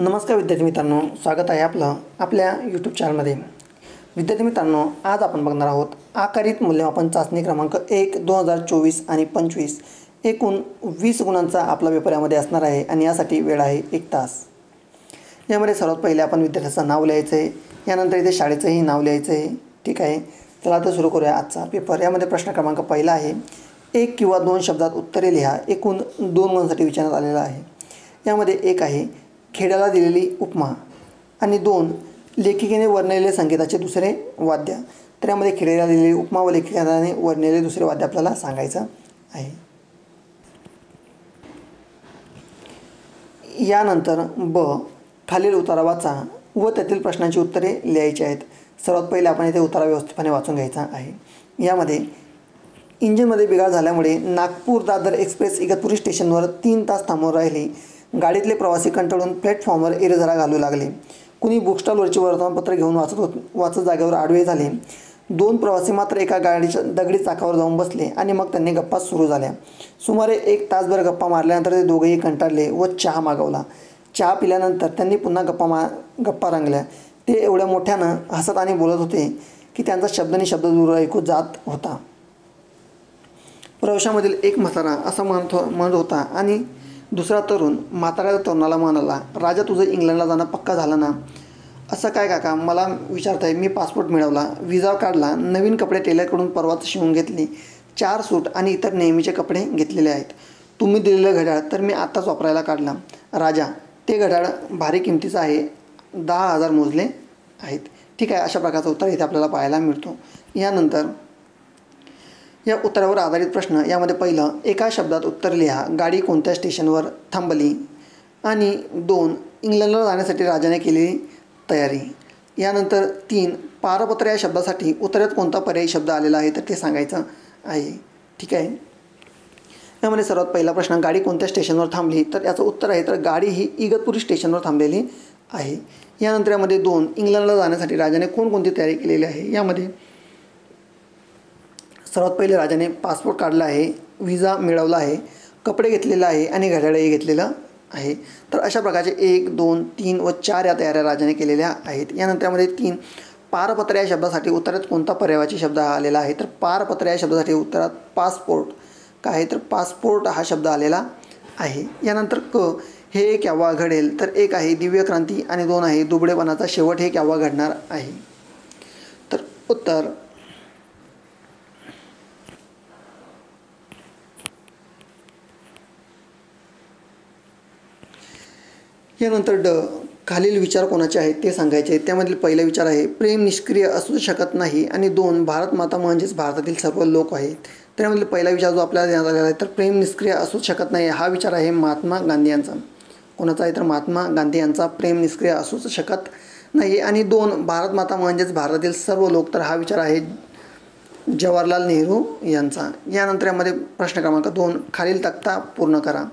नमस्कार विद्यार्थी मित्रांनो, स्वागत आहे आपलं आपल्या यूट्यूब चॅनलमध्ये। विद्यार्थी मित्रांनो, आज आपण बघणार आहोत आकारित मूल्यमापन चाचणी क्रमांक 1 2024 आणि 25 एकूण 20 गुणांचा आपला पेपर यामध्ये असणार आहे आणि यासाठी वेळ आहे 1 तास। यामध्ये सर्वात पहिले आपण विद्यार्थ्याचं नाव लिहायचं आहे, यानंतर इथे शाळेचंही नाव लिहायचं आहे। ठीक आहे, चला आता सुरू करूया आजचा पेपर। यामध्ये प्रश्न क्रमांक पहिला आहे, 1 किंवा 2 शब्दात उत्तरे लिहा। एकूण 2 गुणांसाठी विचारण्यात आलेला आहे। यामध्ये 1 आहे खेड्याला दिलेली उपमा आणि 2 लेखिकेने वर्णिलेले संगीताचे दुसरे वाद्य। तर यामध्ये खेड्याला दिलेली उपमा व लेखिकेने वर्णिलेले दुसरे वाद्य आपल्याला सांगायचं आहे। यानंतर ब खालील उतारा वाचा व त्यातील प्रश्नांची उत्तरे लिहायची आहेत। सर्वात पहिले आपण इथे उतारा व्यवस्थितपणे वाचून घ्यायचा आहे। यामध्ये इंजिनमध्ये बिघाड झाल्यामुळे नागपूर दादर एक्सप्रेस इगतपुरी स्टेशनवर 3 तास थांबून राहिली। गाडीतले प्रवासी कंटाळून प्लॅटफॉर्मवर एरेझरा घालू लागले। कुणी बुकस्टॉलवरचे वर्तमानपत्र घेऊन वाचत जागेवर आडवे झाले। 2 प्रवासी मात्र एका गाडीच्या दगडी चाकावर जाऊन बसले आणि मग त्यांनी गप्पा सुरू झाल्या। सुमारे 1 तासभर गप्पा मारल्यानंतर ते दोघेही कंटाळले व चहा मागवला। चहा पिल्यानंतर त्यांनी पुन्हा गप्पा रंगल्या। ते एवढ्या मोठ्यानं हसत आणि बोलत होते की त्यांचा शब्द दूर ऐकू जात होता। प्रवाशामधील एक म्हातारा असं म्हणत होता आणि दुसरा तरुण म्हाताऱ्या तरुणाला म्हणाला, राजा तुझं इंग्लंडला जाणं पक्का झालं ना? असं काय काका, मला विचारताय? मी पासपोर्ट मिळवला, विजा काढला, नवीन कपडे टेलरकडून परवाच शिवून घेतली, 4 सूट आणि इतर नेहमीचे कपडे घेतलेले आहेत। तुम्ही दिलेलं घड्याळ तर मी आत्ताच वापरायला काढला। राजा, ते घड्याळ भारी किमतीचं आहे, 10,000 मोजले आहेत। ठीक आहे, अशा प्रकारचा उत्तर इथे आपल्याला पाहायला मिळतो। यानंतर या उत्तरावर आधारित प्रश्न। यामध्ये पहिलं, एका शब्दात उत्तर लिहा। गाडी कोणत्या स्टेशनवर थांबली? आणि 2 इंग्लंडला जाण्यासाठी राजाने केलेली तयारी। यानंतर 3 पारपत्र या शब्दासाठी उत्तरात कोणता पर्यायी शब्द आलेला आहे तर ते सांगायचं आहे। ठीक आहे, यामध्ये सर्वात पहिला प्रश्न, गाडी कोणत्या स्टेशनवर थांबली? तर याचं उत्तर आहे तर गाडी ही इगतपुरी स्टेशनवर थांबलेली आहे। यानंतर यामध्ये 2 इंग्लंडला जाण्यासाठी राजाने कोणकोणती तयारी केलेली आहे? यामध्ये सर्वात पहिले राजाने पासपोर्ट काढला आहे, विजा मिळवला आहे, कपडे घेतलेला आहे आणि घड्याळही घेतलेलं आहे। तर अशा प्रकारचे 1, 2, 3 व 4 या तयाऱ्या राजाने केलेल्या आहेत। यानंतर यामध्ये 3 पारपत्र या शब्दासाठी उत्तरात कोणता पर्यायवाची शब्द आलेला आहे? तर पारपत्र या शब्दासाठी उत्तरात पासपोर्ट काय आहे? तर पासपोर्ट हा शब्द आलेला आहे। यानंतर क हे केव्हा घडेल? तर 1 आहे दिव्य क्रांती आणि 2 आहे दुबळेपणाचा शेवट हे केव्हा घडणार आहे? तर उत्तर यानंतर ड खालील विचार कोणाचे आहेत ते सांगायचे आहेत। त्यामधील पहिला विचार आहे प्रेम निष्क्रिय असू शकत नाही आणि 2 भारत माता म्हणजेच भारतातील सर्व लोक आहेत। त्यामधील पहिला विचार जो आपल्याला देण्यात आलेला आहे तर प्रेम निष्क्रिय असू शकत नाही हा विचार आहे महात्मा गांधी यांचा। कोणाचा आहे? तर महात्मा गांधी यांचा प्रेम निष्क्रिय असूच शकत नाही। आणि 2 भारत माता म्हणजेच भारतातील सर्व लोक, तर हा विचार आहे जवाहरलाल नेहरू यांचा। यानंतर यामध्ये प्रश्न क्रमांक 2 खालील तक्ता पूर्ण करा।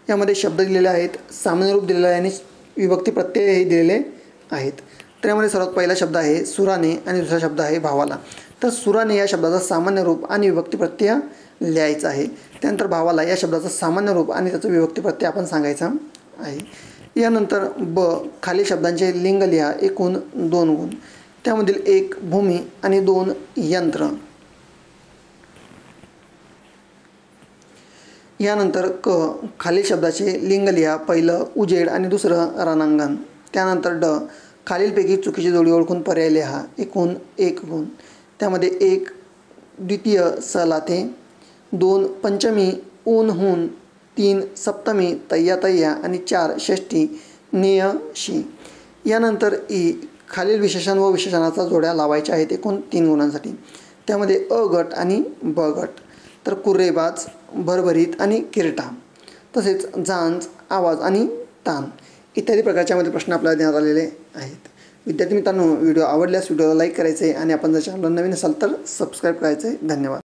यामध्ये शब्द दिलेले आहेत, सामान्य रूप दिलेले आहे आणि विभक्ती प्रत्ययही दिलेले आहेत। तर यामध्ये सर्वात पहिला शब्द आहे सुराने आणि दुसरा शब्द आहे भावाला। तर सुराने या शब्दाचा सामान्य रूप आणि विभक्ती प्रत्यय लिहायचा आहे। त्यानंतर भावाला या शब्दाचं सामान्य रूप आणि त्याचं विभक्ती प्रत्यय आपण सांगायचा आहे। यानंतर ब खालील शब्दांचे लिंग लिहा। एकूण 2 गुण। त्यामधील 1 भूमी आणि 2 यंत्र। यानंतर क खालील शब्दाचे लिंग लिहा। पहिलं उजेड आणि दुसरं रणांगण। त्यानंतर ड खालीलपैकी चुकीची जोडी ओळखून पर्याय लिहा। एकूण 1 गुण। त्यामध्ये 1 द्वितीय सलाते, 2 पंचमी ऊन, 3 सप्तमी तय्या आणि 4 षष्ठी नेयशी। यानंतर ई खालील विशेषण व विशेषणाचा जोड्या लावायच्या आहेत एकूण 3 गुणांसाठी। त्यामध्ये अ गट आणि ब गट। तर कुर्रेबाज, भरभरीत आणि किरटा, तसेच झांज, आवाज आणि तान इत्यादी प्रकारच्यामध्ये प्रश्न आपल्याला देण्यात आलेले आहेत। विद्यार्थी मित्रांनो, व्हिडिओ आवडल्यास व्हिडिओला लाईक करायचे आणि आपण जर चॅनलला नवीन असाल तर सबस्क्राईब करायचे। धन्यवाद।